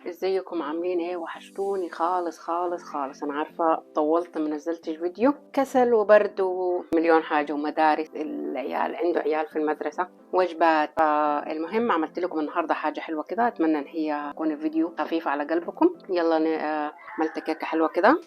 ازيكم عاملين ايه؟ وحشتوني خالص خالص خالص. انا عارفة طولت ما نزلتش فيديو، كسل وبرد ومليون حاجة ومدارس، العيال عنده عيال في المدرسة وجبات. فالمهم عملت لكم النهاردة حاجة حلوة كده، اتمنى ان هي تكون فيديو خفيف على قلبكم. يلا عملت كيكة حلوة كده،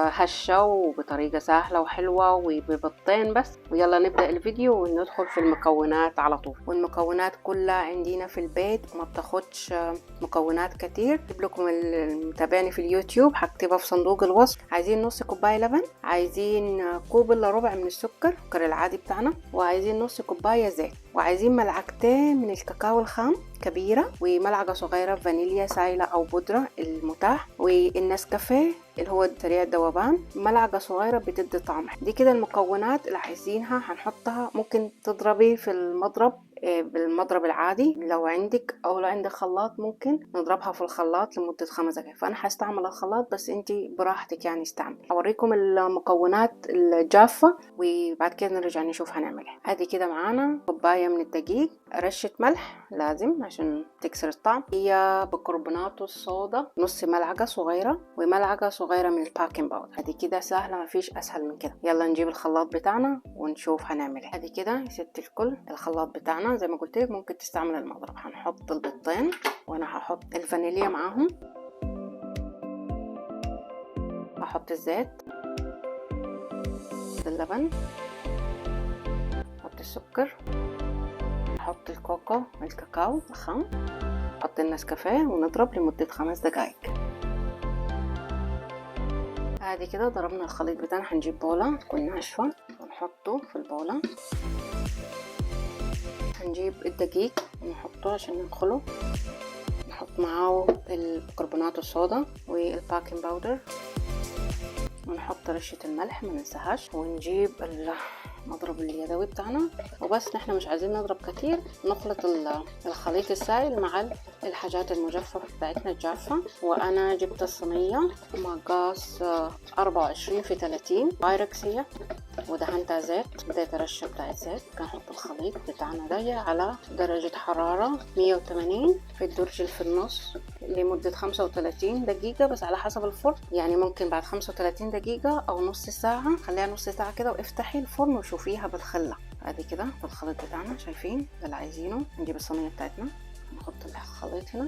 هشة وبطريقة سهلة وحلوة وببيضتين بس. ويلا نبدأ الفيديو وندخل في المكونات على طول. والمكونات كلها عندنا في البيت، ما بتاخدش مكونات كتير. اجيب لكم المتابعني في اليوتيوب هكتبها في صندوق الوصف. عايزين نص كوبايه لبن، عايزين كوب الا ربع من السكر العادي بتاعنا، وعايزين نص كوبايه زيت، وعايزين ملعقتين من الكاكاو الخام كبيره، وملعقه صغيره فانيليا سايله او بودره المتاح، والنسكافيه اللي هو سريع الذوبان ملعقه صغيره بتدي طعم. دي كده المكونات اللي عايزينها هنحطها. ممكن تضربي في المضرب بالمضرب العادي لو عندك، او لو عندك خلاط ممكن نضربها في الخلاط لمدة 5 دقايق. فانا هستعمل الخلاط بس انتي براحتك يعني استعمل. اوريكم المكونات الجافة وبعد كده نرجع نشوف هنعملها. ادي كده معانا كوباية من الدقيق، رشة ملح لازم عشان تكسر الطعم، هي بيكربونات الصودا نص ملعقة صغيرة، وملعقة صغيرة من الباكنج باودر. ادي كده سهلة، مفيش اسهل من كده. يلا نجيب الخلاط بتاعنا ونشوف هنعمل ايه. ادي كده يا ست الكل الخلاط بتاعنا زي ما قلت لك، ممكن تستعمل المضرب. هنحط البيضتين وانا هحط الفانيليا معاهم، هحط الزيت، اللبن، احط السكر، احط الكاكاو الخام، احط النسكافيه ونضرب لمدة 5 دقايق. ادي كده ضربنا الخليط بتاعنا. هنجيب بولة تكون ناشفة ونحطه في البولة. هنجيب الدقيق ونحطه عشان ندخله، نحط معاه البيكربونات الصودا والباكنج باودر، ونحط رشة الملح ما ننساهاش، ونجيب المضرب اليدوي بتاعنا وبس. نحن مش عايزين نضرب كتير، نخلط الخليط السائل مع الحاجات المجففة بتاعتنا الجافة. وانا جبت الصينية مقاس 24 في 30 بايركس هي، ودهنتها زيت، بديت ارشة بتاعت زيت. هنحط الخليط بتاعنا ده على درجة حرارة 180 في الدرج اللي في النص لمدة 35 دقيقة، بس على حسب الفرن. يعني ممكن بعد 35 دقيقة او نص ساعة، خليها نص ساعة كده وافتحي الفرن وشوفيها بالخلة. ادي كده الخليط بتاعنا، شايفين ده اللي عايزينه. نجيب الصينية بتاعتنا، نحط الخليط هنا.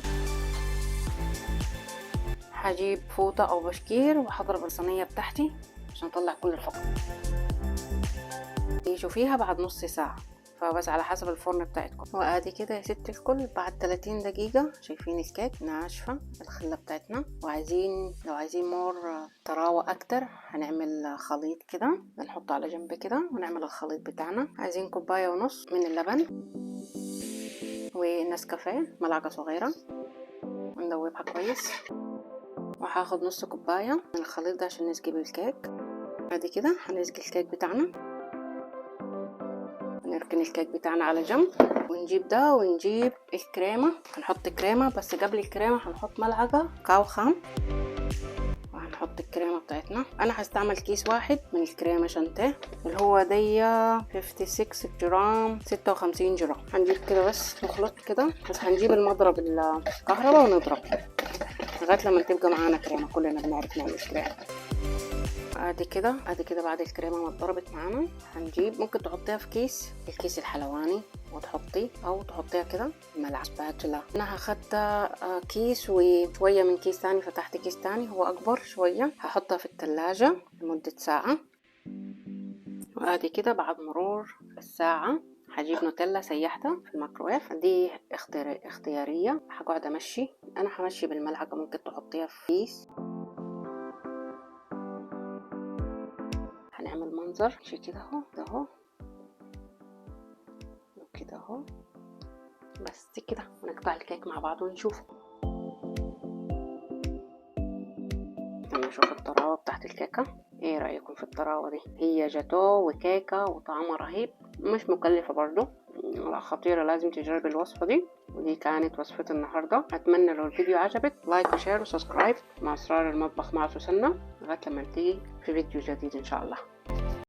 هجيب فوطة او بشكير وهضرب الصينية بتاعتي عشان اطلع كل الفوق. شوفيها بعد نص ساعة، فبس على حسب الفرن بتاعتكم. وادي كده يا ست الكل بعد 30 دقيقة، شايفين الكيك ناشفة الخلة بتاعتنا. وعايزين لو عايزين مور طراوة اكتر، هنعمل خليط كده بنحطه على جنب كده ونعمل الخليط بتاعنا. عايزين كوباية ونص من اللبن، ونسكافيه ملعقة صغيرة، وندوبها كويس. وهاخد نص كوباية من الخليط ده عشان نسقي بالكيك. ادي كده هنسقي الكيك بتاعنا، نركن الكيك بتاعنا على جنب، ونجيب ده ونجيب الكريمة. هنحط كريمة بس قبل الكريمة هنحط ملعقة كاكاو خام، وهنحط الكريمة بتاعتنا. انا هستعمل كيس واحد من الكريمة شانتيه اللي هو دي 56 جرام 56 جرام. هنجيب كده بس نخلط كده، بس هنجيب المضرب الكهرباء ونضرب لغاية لما تبقى معانا كريمة. كلنا بنعرف نعمل كريمة. ادي كده بعد الكريمه ما اتضربت معانا، هنجيب ممكن تحطيها في الكيس الحلواني وتحطيه، او تحطيها كده ملعقه سباتولا. انا هاخدت كيس وشويه من كيس تاني، فتحت كيس تاني هو اكبر شويه، هحطها في التلاجة لمده ساعه. وادي كده بعد مرور الساعه هجيب نوتيلا سيحتها في الميكروويف. دي اختياريه، هقعد امشي. انا همشي بالملعقه، ممكن تحطيها في كيس. هنعمل منظر شي كده اهو، ده اهو وكده اهو، بس كده. ونقطع الكيك مع بعض ونشوف. نشوف الطراوة بتاعت الكيكة. ايه رأيكم في الطراوة دي؟ هي جاتو وكيكة وطعمها رهيب، مش مكلفة برضو، لا خطيرة. لازم تجربي الوصفة دي. ودي كانت وصفة النهاردة. اتمنى لو الفيديو عجبك لايك وشير وسبسكرايب مع اسرار المطبخ مع سوسنة، لغاية لما نلتقي في فيديو جديد ان شاء الله.